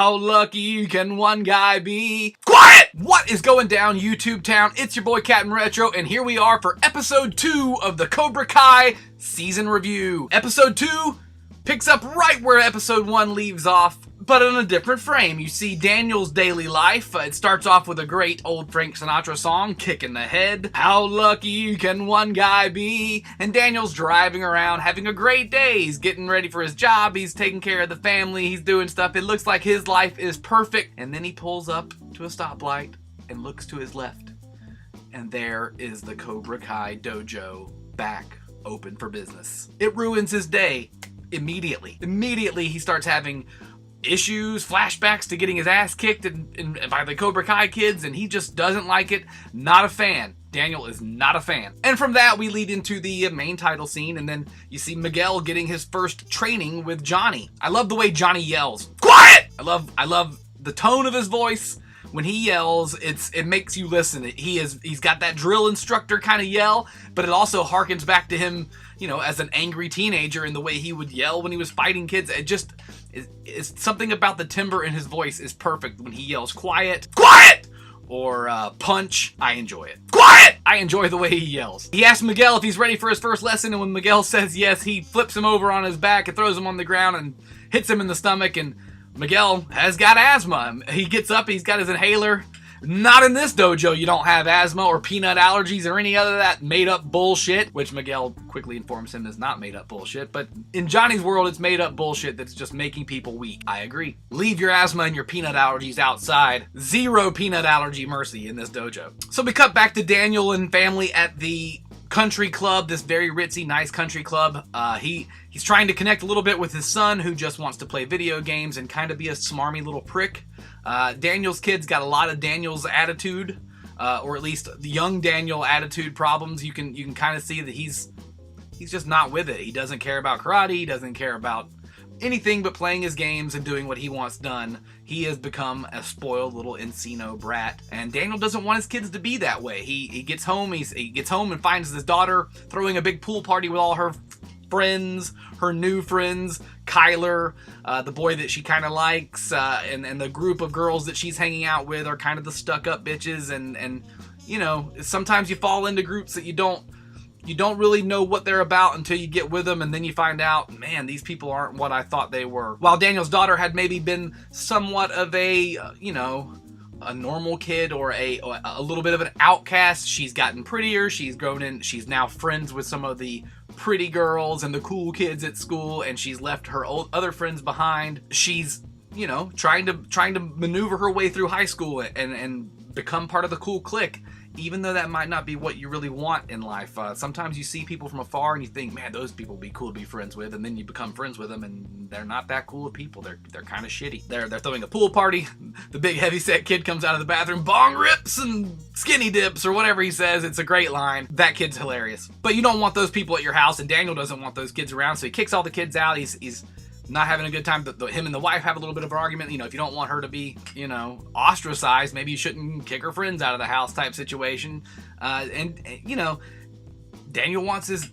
How lucky can one guy be? Quiet! What is going down, YouTube town? It's your boy Captain Retro, and here we are for episode 2 of the Cobra Kai season review. Episode 2 picks up right where episode 1 leaves off, but in a different frame. You see Daniel's daily life. It starts off with a great old Frank Sinatra song, Kick in the Head. How lucky can one guy be? And Daniel's driving around, having a great day. He's getting ready for his job. He's taking care of the family. He's doing stuff. It looks like his life is perfect. And then he pulls up to a stoplight and looks to his left. And there is the Cobra Kai Dojo back open for business. It ruins his day immediately. Immediately he starts having issues, flashbacks to getting his ass kicked by the Cobra Kai kids, and he just doesn't like it. Not a fan. Daniel is not a fan. And from that, we lead into the main title scene, and then you see Miguel getting his first training with Johnny. I love the way Johnny yells. Quiet! I love the tone of his voice. When he yells, it makes you listen. He's got that drill instructor kind of yell, but it also harkens back to him, you know, as an angry teenager and the way he would yell when he was fighting kids. It's something about the timbre in his voice is perfect when he yells quiet, quiet, or punch. I enjoy it. Quiet! I enjoy the way he yells. He asks Miguel if he's ready for his first lesson, and when Miguel says yes, he flips him over on his back and throws him on the ground and hits him in the stomach, and Miguel has got asthma. He gets up, he's got his inhaler. Not in this dojo, you don't have asthma or peanut allergies or any other of that made-up bullshit, which Miguel quickly informs him is not made-up bullshit, but in Johnny's world, it's made-up bullshit that's just making people weak. I agree. Leave your asthma and your peanut allergies outside. Zero peanut allergy mercy in this dojo. So we cut back to Daniel and family at the country club, this very ritzy, nice country club. He's trying to connect a little bit with his son, who just wants to play video games and kind of be a smarmy little prick. Daniel's kid's got a lot of Daniel's attitude, or at least the young Daniel attitude problems. You can kind of see that he's just not with it. He doesn't care about karate. He doesn't care about anything but playing his games and doing what he wants done. He has become a spoiled little Encino brat, and Daniel doesn't want his kids to be that way. He gets home. He gets home and finds his daughter throwing a big pool party with all her friends, her new friends, Kyler, the boy that she kind of likes, and the group of girls that she's hanging out with are kind of the stuck-up bitches, and you know, sometimes you fall into groups that you don't really know what they're about until you get with them, and then you find out, man, these people aren't what I thought they were. While Daniel's daughter had maybe been somewhat of a, you know, a normal kid or a little bit of an outcast, she's gotten prettier, she's grown in, she's now friends with some of the pretty girls and the cool kids at school, and she's left her other friends behind. She's, you know, trying to maneuver her way through high school and become part of the cool clique, even though that might not be what you really want in life. Sometimes you see people from afar and you think, man, those people would be cool to be friends with, and then you become friends with them and they're not that cool of people. They're kind of shitty. They're throwing a pool party. The big heavyset kid comes out of the bathroom, bong rips and skinny dips or whatever he says. It's a great line. That kid's hilarious. But you don't want those people at your house, and Daniel doesn't want those kids around, so he kicks all the kids out. He's not having a good time. Him and the wife have a little bit of an argument. You know, if you don't want her to be, you know, ostracized, maybe you shouldn't kick her friends out of the house type situation. And you know, Daniel misses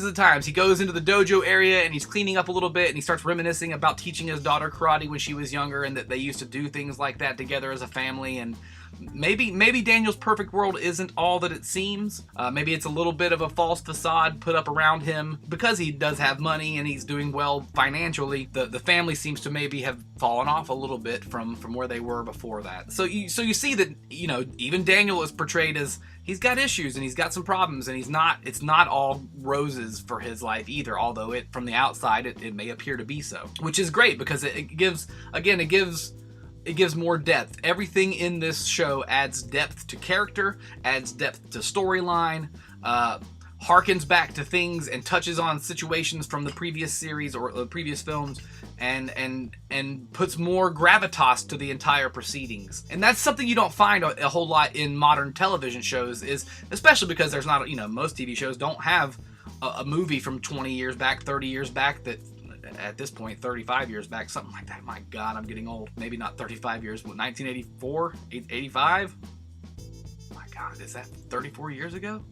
the times. He goes into the dojo area and he's cleaning up a little bit, and he starts reminiscing about teaching his daughter karate when she was younger, and that they used to do things like that together as a family. And maybe Daniel's perfect world isn't all that it seems. Maybe it's a little bit of a false facade put up around him because he does have money and he's doing well financially. The family seems to maybe have fallen off a little bit from where they were before that. So you see that, you know, even Daniel is portrayed as he's got issues and he's got some problems, and it's not all roses for his life either, although from the outside it may appear to be so, which is great because it gives more depth. Everything in this show adds depth to character, adds depth to storyline, harkens back to things and touches on situations from the previous series or the previous films, and puts more gravitas to the entire proceedings. And that's something you don't find a whole lot in modern television shows, is especially because there's not, you know, most TV shows don't have a movie from 20 years back, 30 years back, that at this point 35 years back, something like that. My god, I'm getting old. Maybe not 35 years, but 1984, 85. My god, is that 34 years ago?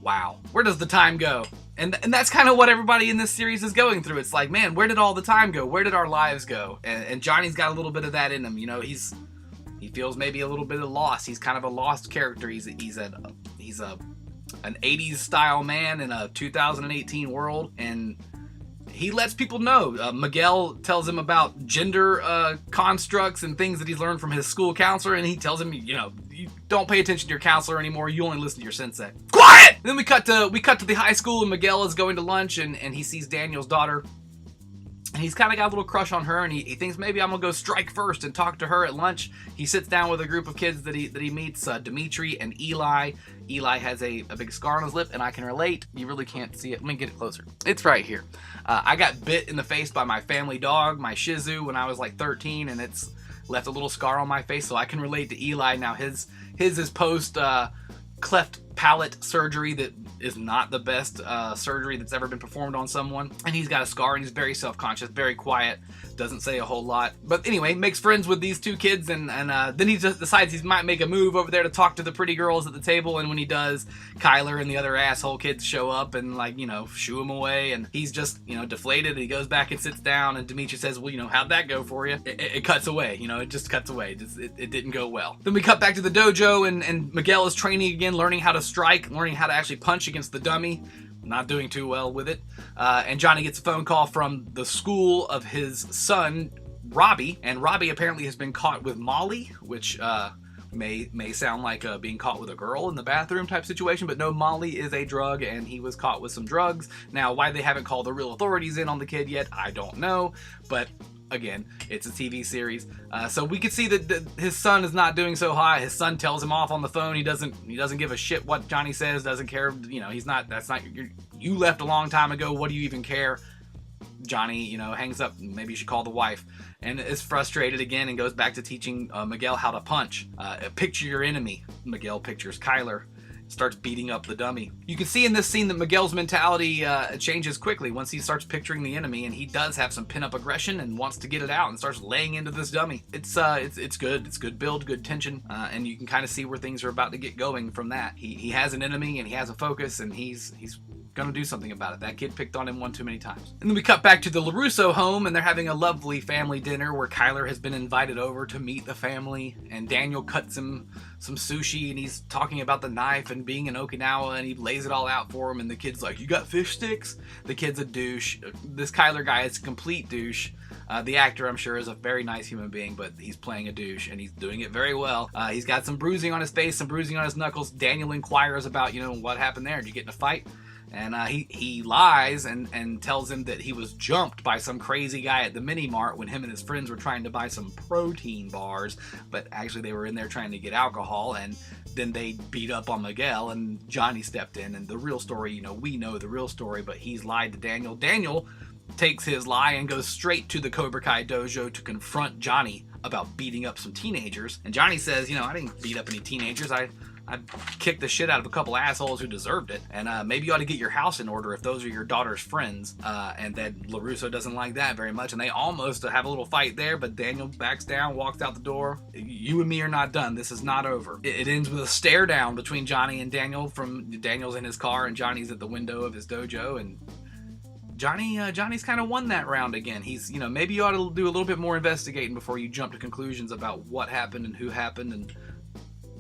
Wow, where does the time go? And that's kind of what everybody in this series is going through. It's like, man, where did all the time go? Where did our lives go? And Johnny's got a little bit of that in him. You know, he feels maybe a little bit of loss. He's kind of a lost character. He's an 80s style man in a 2018 world, and he lets people know. Miguel tells him about gender constructs and things that he's learned from his school counselor, and he tells him, you know, you don't pay attention to your counselor anymore. You only listen to your sensei. Quiet! And then we cut to the high school, and Miguel is going to lunch, and he sees Daniel's daughter. And he's kind of got a little crush on her, and he thinks maybe I'm gonna go strike first and talk to her at lunch. He sits down with a group of kids that he meets, Dimitri and Eli. Eli has a big scar on his lip, and I can relate. You really can't see it. Let me get it closer. It's right here. I got bit in the face by my family dog, my Shih Tzu, when I was like 13, and it's left a little scar on my face, so I can relate to Eli. Now his is post cleft palate surgery that is not the best surgery that's ever been performed on someone, and he's got a scar, and he's very self-conscious, very quiet, doesn't say a whole lot, but anyway, makes friends with these two kids, and then he just decides he might make a move over there to talk to the pretty girls at the table, and when he does, Kyler and the other asshole kids show up and, like, you know, shoo him away, and he's just, you know, deflated, and he goes back and sits down, and Dimitri says, well, you know, how'd that go for you? It cuts away, you know, it just cuts away. It didn't go well. Then we cut back to the dojo, and Miguel is training again, learning how to strike, learning how to actually punch against the dummy. Not doing too well with it. And Johnny gets a phone call from the school of his son, Robbie, and Robbie apparently has been caught with Molly, which may sound like being caught with a girl in the bathroom type situation, but no, Molly is a drug, and he was caught with some drugs. Now, why they haven't called the real authorities in on the kid yet, I don't know, but again, it's a TV series, so we could see that his son is not doing so hot. His son tells him off on the phone. He doesn't give a shit what Johnny says. Doesn't care. You know, that's not you left a long time ago. What do you even care? Johnny, you know, hangs up. Maybe you should call the wife, and is frustrated again and goes back to teaching Miguel how to punch. Picture your enemy. Miguel pictures Kyler. Starts beating up the dummy. You can see in this scene that Miguel's mentality changes quickly once he starts picturing the enemy, and he does have some pin-up aggression and wants to get it out and starts laying into this dummy. It's good. It's good build, good tension, and you can kind of see where things are about to get going from that. He has an enemy and he has a focus, and he's gonna do something about it. That kid picked on him one too many times. And then we cut back to the larusso home, and they're having a lovely family dinner where Kyler has been invited over to meet the family, and Daniel cuts him some sushi, and he's talking about the knife and being in Okinawa, and he lays it all out for him, and the kid's like, you got fish sticks? The kid's a douche. This Kyler guy is a complete douche. The actor, I'm sure, is a very nice human being, but he's playing a douche, and he's doing it very well. He's got some bruising on his face, some bruising on his knuckles. Daniel inquires about, you know, what happened there. Did you get in a fight? And he lies and tells him that he was jumped by some crazy guy at the mini mart when him and his friends were trying to buy some protein bars, but actually they were in there trying to get alcohol, and then they beat up on Miguel, and Johnny stepped in, and the real story, you know, we know the real story, but he's lied to Daniel. Daniel takes his lie and goes straight to the Cobra Kai dojo to confront Johnny about beating up some teenagers, and Johnny says, you know, I didn't beat up any teenagers, I kicked the shit out of a couple assholes who deserved it, and maybe you ought to get your house in order if those are your daughter's friends. And then larusso doesn't like that very much, and they almost have a little fight there, but Daniel backs down, walks out the door. You and me are not done. This is not over. It ends with a stare down between Johnny and Daniel. From Daniel's in his car, and Johnny's at the window of his dojo, and Johnny's kind of won that round again. He's, you know, maybe you ought to do a little bit more investigating before you jump to conclusions about what happened and who happened, and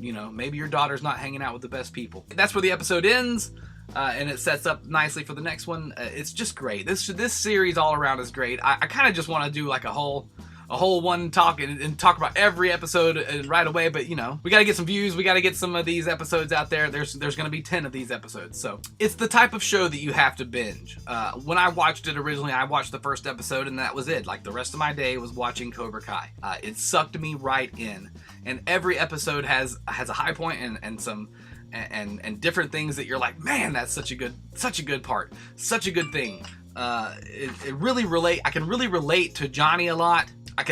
you know, maybe your daughter's not hanging out with the best people. That's where the episode ends, and it sets up nicely for the next one. It's just great. This series all around is great. I kind of just want to do like a whole one talk and talk about every episode right away, but you know, we got to get some views. We got to get some of these episodes out there. There's going to be 10 of these episodes, so it's the type of show that you have to binge. When I watched it originally, I watched the first episode, and that was it. Like, the rest of my day was watching Cobra Kai. It sucked me right in, and every episode has a high point and some and different things that you're like, man, that's such a good part, such a good thing. It really I can really relate to Johnny a lot.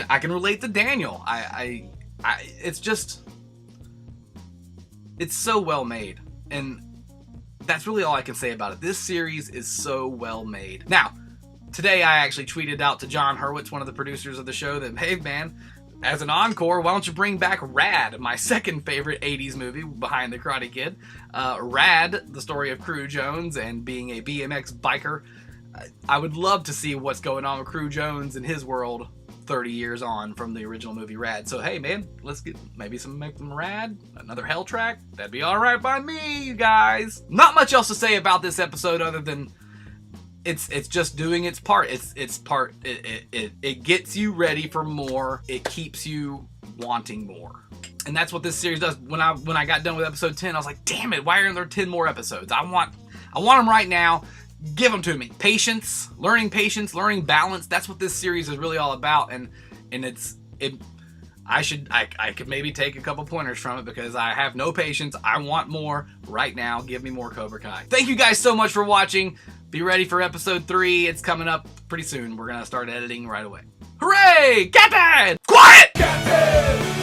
I can relate to Daniel. It's just, it's so well made, and that's really all I can say about it. This series is so well made. Now, today I actually tweeted out to John Hurwitz, one of the producers of the show, that, hey man, as an encore, why don't you bring back Rad, my second favorite 80s movie behind The Karate Kid. Rad, the story of Crew Jones and being a BMX biker. I would love to see what's going on with Crew Jones and his world 30 years on from the original movie Rad. So hey man, let's get maybe make them Rad, another Hell track. That'd be all right by me, you guys. Not much else to say about this episode other than it's just doing its part. It gets you ready for more. It keeps you wanting more. And that's what this series does. When I got done with episode 10, I was like, damn it, why aren't there 10 more episodes? I want them right now. Give them to me. Patience, learning balance. That's what this series is really all about. And I could maybe take a couple pointers from it because I have no patience. I want more right now. Give me more Cobra Kai. Thank you guys so much for watching. Be ready for episode 3. It's coming up pretty soon. We're going to start editing right away. Hooray! Captain! Quiet! Captain!